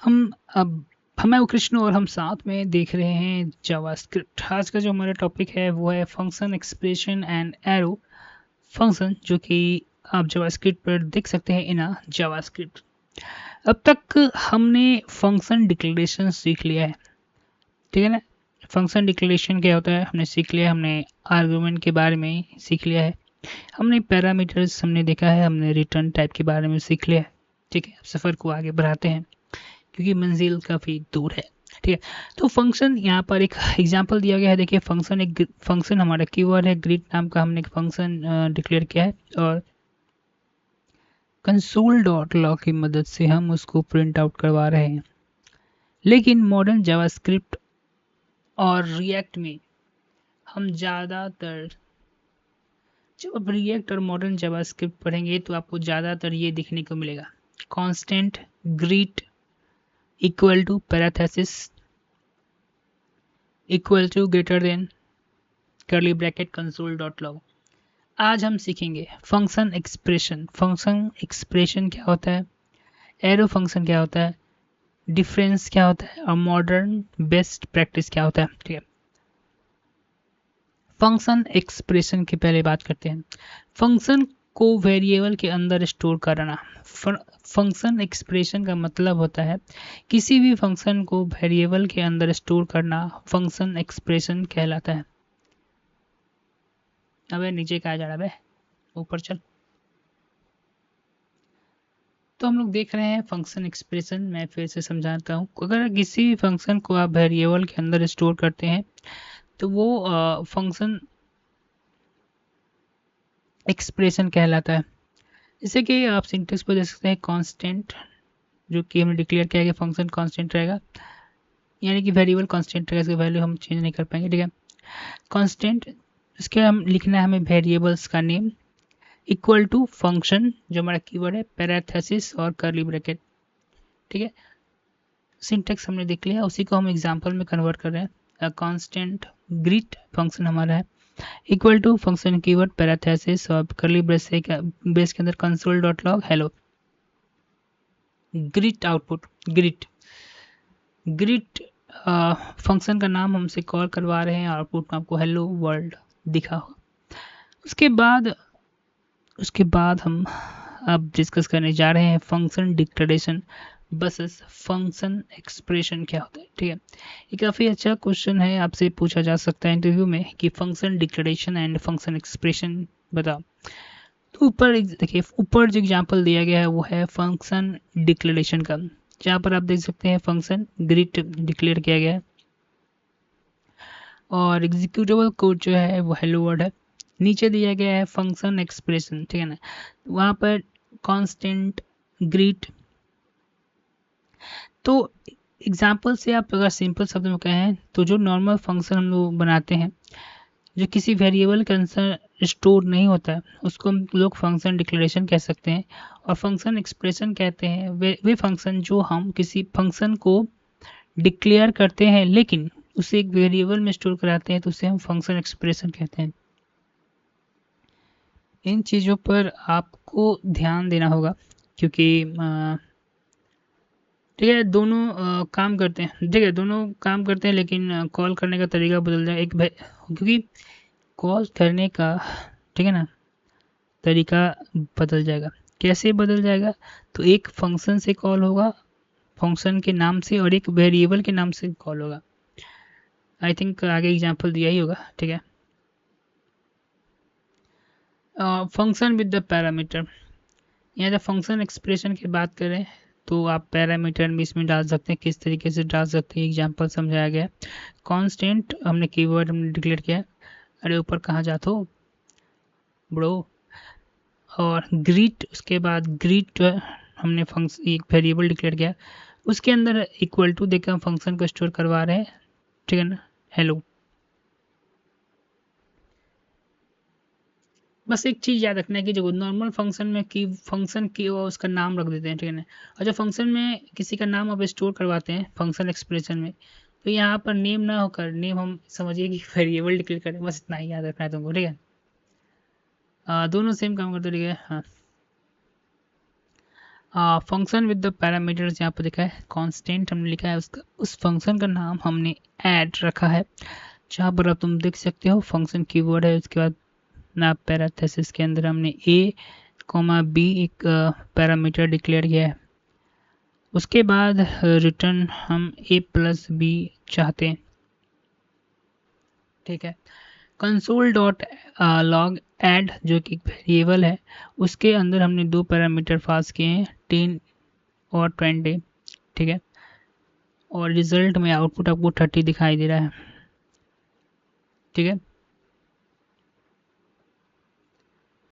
हम अब मैं वो कृष्ण और हम साथ में देख रहे हैं जावास्क्रिप्ट। आज का जो हमारा टॉपिक है वो है function expression and arrow function, जो कि आप जावास्क्रिप्ट पर देख सकते हैं इन जावास्क्रिप्ट। अब तक हमने फंक्शन डिक्लेरेशन सीख लिया है, ठीक है ना। फंक्शन डिक्लेरेशन क्या होता है हमने सीख लिया, हमने आर्गुमेंट के बारे में सीख लिया है, हमने पैरामीटर्स हमने देखा है, हमने रिटर्न टाइप के बारे में सीख लिया है। ठीक है, सफ़र को आगे बढ़ाते हैं क्योंकि मंजिल काफ़ी दूर है। ठीक है, तो फंक्शन यहाँ पर एक एग्जांपल दिया गया है। देखिए फंक्शन एक फंक्शन हमारा कीवर्ड है, ग्रीट नाम का हमने एक फंक्शन डिक्लेयर किया है और कंसोल डॉट लॉग की मदद से हम उसको प्रिंट आउट करवा रहे हैं। लेकिन मॉडर्न जावास्क्रिप्ट और रिएक्ट में हम ज़्यादातर, जब आप रिएक्ट और मॉडर्न जावास्क्रिप्ट पढ़ेंगे तो आपको ज़्यादातर ये देखने को मिलेगा, constant greet equal to parenthesis equal to greater than curly bracket console dot log. आज हम सीखेंगे फंक्शन एक्सप्रेशन। फंक्शन एक्सप्रेशन क्या होता है, एरो फंक्शन क्या होता है, डिफरेंस क्या होता है और मॉडर्न बेस्ट प्रैक्टिस क्या होता है। ठीक है, फंक्शन एक्सप्रेशन की पहले बात करते हैं। फंक्शन को वेरिएबल के अंदर स्टोर करना। फंक्शन एक्सप्रेशन का मतलब होता है किसी भी फंक्शन को वेरिएबल के अंदर स्टोर करना फंक्शन एक्सप्रेशन कहलाता है। अबे नीचे कहा जा रहा है, ऊपर चल। तो हम लोग देख रहे हैं फंक्शन एक्सप्रेशन। मैं फिर से समझाता हूँ, अगर किसी भी फंक्शन को आप वेरिएबल के अंदर स्टोर करते हैं तो वो फंक्शन एक्सप्रेशन कहलाता है। जैसे कि आप सिंटेक्स पर देख सकते हैं कांस्टेंट, जो कि हमने डिक्लेयर किया है कि फंक्शन कांस्टेंट रहेगा, यानी कि वेरिएबल कांस्टेंट रहेगा, इसकी वैल्यू हम चेंज नहीं कर पाएंगे। ठीक है, कांस्टेंट, इसके हम लिखना है हमें वेरिएबल्स का नेम इक्वल टू फंक्शन, जो हमारा कीवर्ड है, पैरेंथेसिस और कर्ली ब्रैकेट। ठीक है, सिंटेक्स हमने देख लिया, उसी को हम एग्जांपल में कन्वर्ट कर रहे हैं। कांस्टेंट ग्रीट फंक्शन हमारा है equal to function keyword parenthesis और कर्ली ब्रेस के अंदर console dot log hello. Greet output, greet greet function का नाम हमसे कॉल करवा रहे हैं, आउटपुट में आपको हेलो वर्ल्ड दिखा हो। उसके बाद हम अब डिस्कस करने जा रहे हैं function declaration buses function expression क्या होता है। ठीक है, ये काफ़ी अच्छा क्वेश्चन है, आपसे पूछा जा सकता है इंटरव्यू में कि function declaration and function expression बताओ। तो ऊपर देखिए, ऊपर जो एग्जांपल दिया गया है वो है फंक्शन डिक्लेरेशन का, जहाँ पर आप देख सकते हैं फंक्शन ग्रीट डिक्लेयर किया गया है और एग्जीक्यूटेबल कोड जो है वो हेलो वर्ड है। नीचे दिया गया है फंक्शन एक्सप्रेशन, ठीक है ना, वहाँ पर कांस्टेंट ग्रीट। तो एग्जाम्पल से आप अगर सिंपल शब्द में कहें तो जो नॉर्मल फंक्शन हम लोग बनाते हैं जो किसी वेरिएबल के अंदर स्टोर नहीं होता है उसको हम लोग फंक्शन डिक्लेरेशन कह सकते हैं। और फंक्शन एक्सप्रेशन कहते हैं वे फंक्शन जो हम किसी फंक्शन को डिक्लेयर करते हैं लेकिन उसे एक वेरिएबल में स्टोर कराते हैं तो उसे हम फंक्शन एक्सप्रेशन कहते हैं। इन चीज़ों पर आपको ध्यान देना होगा क्योंकि ठीक है, दोनों काम करते हैं, ठीक है, दोनों काम करते हैं लेकिन कॉल करने का तरीका बदल जाए एक क्योंकि कॉल करने का, ठीक है ना, तरीका बदल जाएगा। कैसे बदल जाएगा, तो एक फंक्शन से कॉल होगा फंक्शन के नाम से और एक वेरिएबल के नाम से कॉल होगा। आई थिंक आगे एग्जांपल दिया ही होगा। ठीक है, फंक्शन विद द पैरामीटर, यहाँ जब फंक्शन एक्सप्रेशन की बात करें तो आप पैरामीटर भी इसमें डाल सकते हैं, किस तरीके से डाल सकते हैं एग्जांपल समझाया गया है। कांस्टेंट हमने कीवर्ड हमने डिक्लेयर किया, अरे ऊपर कहाँ जाते हो ब्रो। और ग्रीट, उसके बाद ग्रीट हमने फंक्शन एक वेरिएबल डिक्लेयर किया, उसके अंदर इक्वल टू देकर हम फंक्शन को स्टोर करवा रहे हैं, ठीक है ना, हेलो। बस एक चीज़ याद रखना है कि जो नॉर्मल फंक्शन में की फंक्शन की वो उसका नाम रख देते हैं, ठीक है ना, और जब फंक्शन में किसी का नाम आप स्टोर करवाते हैं फंक्शन एक्सप्रेशन में तो यहाँ पर नेम ना होकर नेम हम समझिए कि वेरिएबल डिक्लेयर करें, बस इतना ही याद रखना है तुमको। ठीक है, दोनों सेम काम करते, ठीक है। हाँ, फंक्शन विद द पैरामीटर्स यहाँ पर लिखा है, कांस्टेंट हमने लिखा है, उसका उस फंक्शन का नाम हमने ऐड रखा है। जहाँ पर अब तुम देख सकते हो फंक्शन कीवर्ड है, उसके बाद मैप पैराथेसिस के अंदर हमने a, b एक पैरामीटर डिक्लेयर किया है। उसके बाद रिटर्न हम a प्लस b चाहते हैं, ठीक है। कंसोल डॉट लॉग एड जो कि वेरिएबल है, उसके अंदर हमने दो पैरामीटर पास किए हैं, 10 और 20, ठीक है। और रिजल्ट में आउटपुट आपको 30 दिखाई दे रहा है, ठीक है।